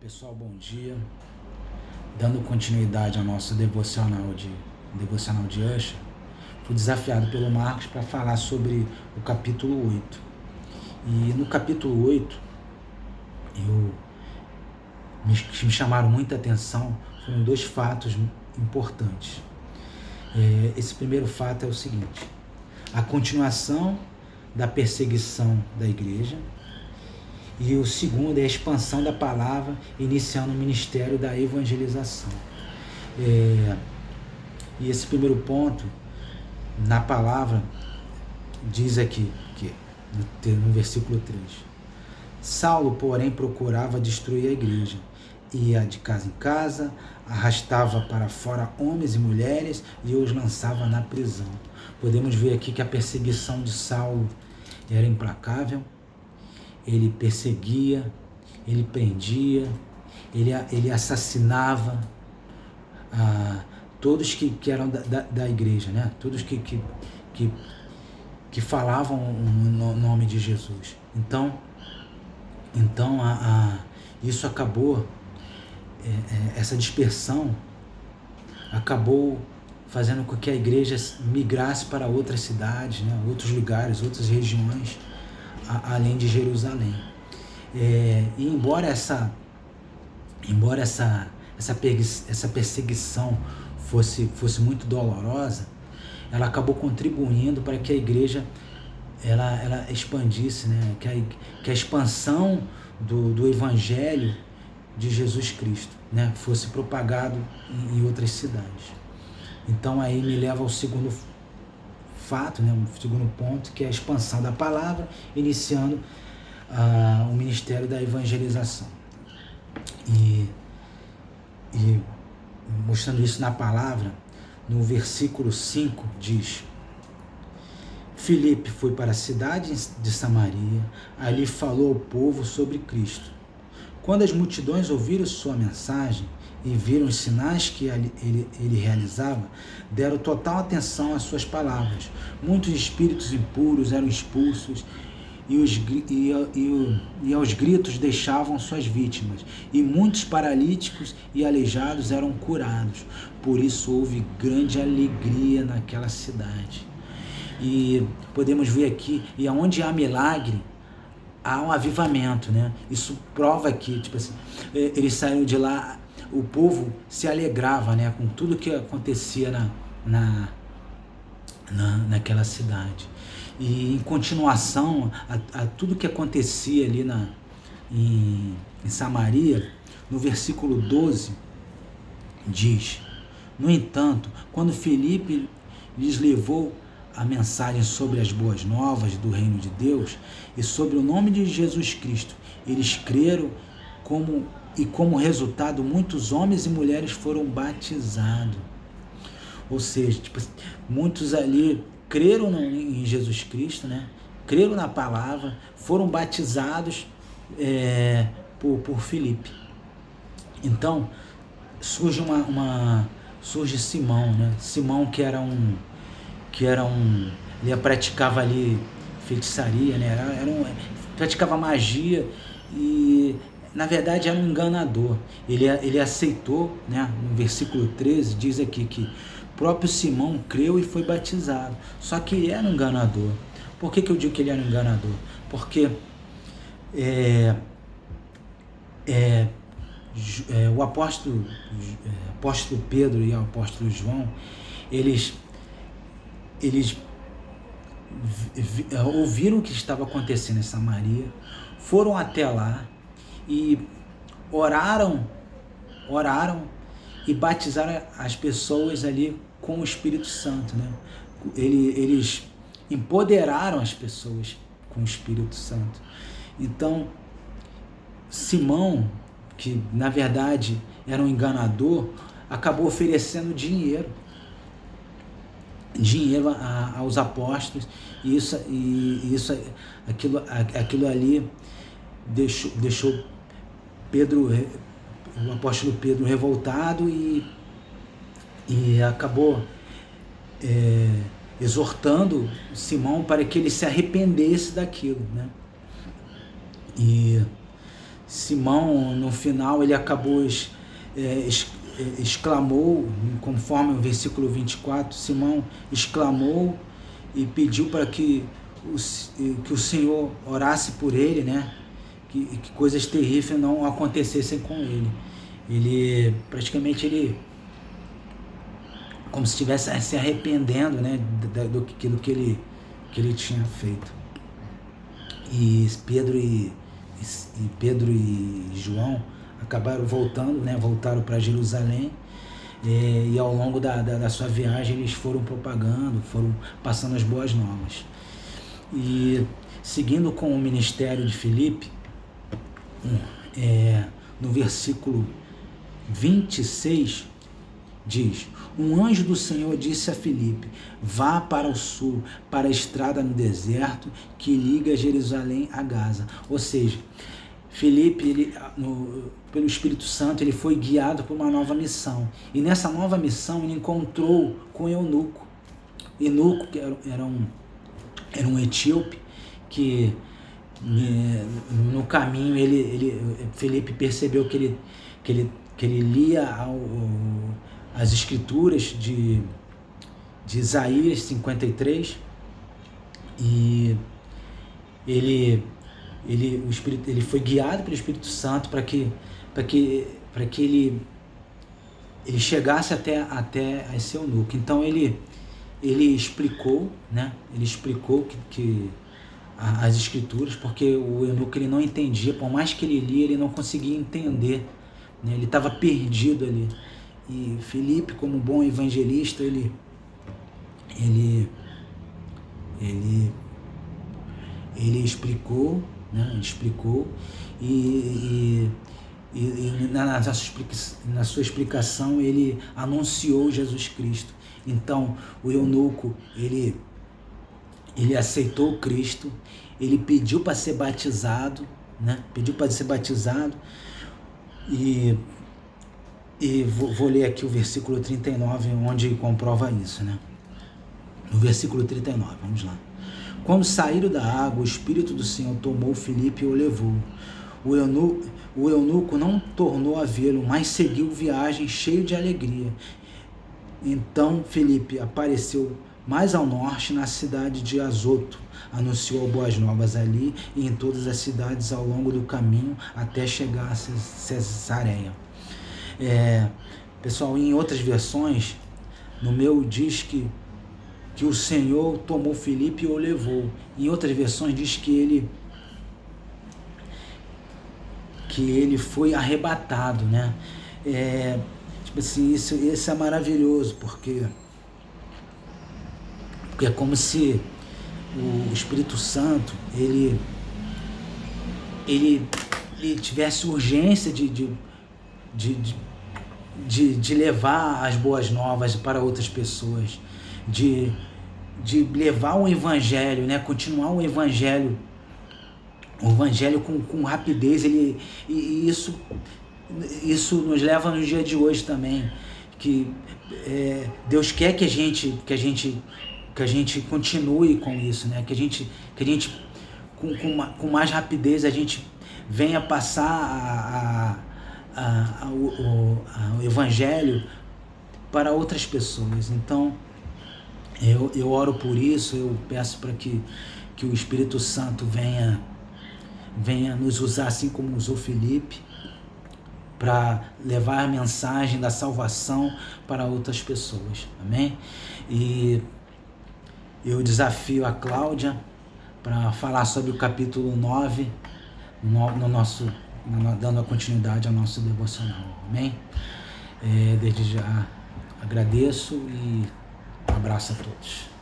Pessoal, bom dia. Dando continuidade ao nosso devocional de Usher, fui desafiado pelo Marcos para falar sobre o capítulo 8. E no capítulo 8, me chamaram muita atenção, foram dois fatos importantes. Esse primeiro fato é o seguinte: a continuação da perseguição da igreja, e o segundo é a expansão da palavra, iniciando o ministério da evangelização. E esse primeiro ponto, na palavra, diz aqui, no versículo 3: Saulo, porém, procurava destruir a igreja, ia de casa em casa, arrastava para fora homens e mulheres e os lançava na prisão. Podemos ver aqui que a perseguição de Saulo era implacável. Ele perseguia, ele prendia, ele assassinava todos que eram da igreja, né? Todos que falavam o nome de Jesus. Então isso acabou, essa dispersão acabou fazendo com que a igreja migrasse para outras cidades, né? Outros lugares, outras regiões, além de Jerusalém. E embora essa perseguição fosse muito dolorosa, ela acabou contribuindo para que a igreja ela expandisse, né? Que a expansão do evangelho de Jesus Cristo, né? Fosse propagado em outras cidades. Então aí me leva ao segundo fato, né? O segundo ponto, que é a expansão da palavra, iniciando o ministério da evangelização. E mostrando isso na palavra, no versículo 5 diz: Filipe foi para a cidade de Samaria, ali falou ao povo sobre Cristo. Quando as multidões ouviram sua mensagem e viram os sinais que ele realizava, deram total atenção às suas palavras. Muitos espíritos impuros eram expulsos e aos gritos deixavam suas vítimas, e muitos paralíticos e aleijados eram curados. Por isso houve grande alegria naquela cidade. E podemos ver aqui, e aonde há milagre, há um avivamento, né? Isso prova que, tipo assim, eles saíram de lá, o povo se alegrava, né, com tudo que acontecia naquela cidade. E em continuação a tudo que acontecia ali em Samaria, no versículo 12 diz: No entanto, quando Filipe lhes levou a mensagem sobre as boas novas do reino de Deus e sobre o nome de Jesus Cristo, eles creram, como resultado, muitos homens e mulheres foram batizados. Ou seja, muitos ali creram em Jesus Cristo, né? Creram na palavra, foram batizados por Filipe. Então surge surge Simão, né? Simão que ele praticava ali feitiçaria, né? Praticava magia e na verdade era um enganador. Ele aceitou, né? No versículo 13 diz aqui que próprio Simão creu e foi batizado. Só que ele era um enganador. Por que eu digo que ele era um enganador? Porque o apóstolo Pedro e o apóstolo João, eles ouviram o que estava acontecendo em Samaria, foram até lá e oraram e batizaram as pessoas ali com o Espírito Santo, né? Eles empoderaram as pessoas com o Espírito Santo. Então Simão, que na verdade era um enganador, acabou oferecendo dinheiro aos apóstolos, e aquilo ali deixou o apóstolo Pedro revoltado e acabou exortando Simão para que ele se arrependesse daquilo, né? E Simão, no final, ele acabou, exclamou, conforme o versículo 24, Simão exclamou e pediu para que o Senhor orasse por ele, né? Que coisas terríveis não acontecessem com ele. Ele, praticamente, como se estivesse se arrependendo, né? Do que ele tinha feito. E Pedro e João acabaram voltando, né? Voltaram para Jerusalém, e ao longo da sua viagem eles foram propagando, foram passando as boas novas. E seguindo com o ministério de Filipe, no versículo 26 diz: um anjo do Senhor disse a Filipe: vá para o sul, para a estrada no deserto que liga Jerusalém a Gaza. Ou seja, Filipe, pelo Espírito Santo, ele foi guiado por uma nova missão. E nessa nova missão ele encontrou com Eunuco. Eunuco, que era um etíope, que no caminho Filipe percebeu que ele lia as escrituras de Isaías 53, e ele foi guiado pelo Espírito Santo para que ele chegasse até esse eunuco. Então ele explicou, né? Ele explicou que as escrituras, porque o eunuco ele não entendia, por mais que ele lia, ele não conseguia entender, né? Ele estava perdido ali. E Filipe, como bom evangelista, ele explicou, né? Explicou e na sua explicação ele anunciou Jesus Cristo. Então o eunuco ele aceitou Cristo, ele pediu para ser batizado, né? Pediu para ser batizado, e vou ler aqui o versículo 39, onde comprova isso, né? No versículo 39, vamos lá. Quando saíram da água, o Espírito do Senhor tomou Filipe e o levou. O eunuco não tornou a vê-lo, mas seguiu viagem cheio de alegria. Então Filipe apareceu mais ao norte, na cidade de Azoto, anunciou boas novas ali e em todas as cidades ao longo do caminho até chegar a Cesareia. Pessoal, em outras versões, no meu diz que o Senhor tomou Filipe e o levou. Em outras versões diz que ele foi arrebatado, né? Tipo assim, isso é maravilhoso, porque é como se o Espírito Santo ele tivesse urgência de levar as boas novas para outras pessoas, de levar o evangelho, né? Continuar o evangelho com rapidez. E isso nos leva no dia de hoje também, que Deus quer que a gente continue com isso, né? Que a gente com mais rapidez a gente venha passar o evangelho para outras pessoas. Então eu oro por isso, eu peço para que o Espírito Santo venha nos usar assim como usou Filipe, para levar a mensagem da salvação para outras pessoas. Amém? E eu desafio a Cláudia para falar sobre o capítulo 9 dando a continuidade ao nosso devocional. Amém? Desde já agradeço e um abraço a todos.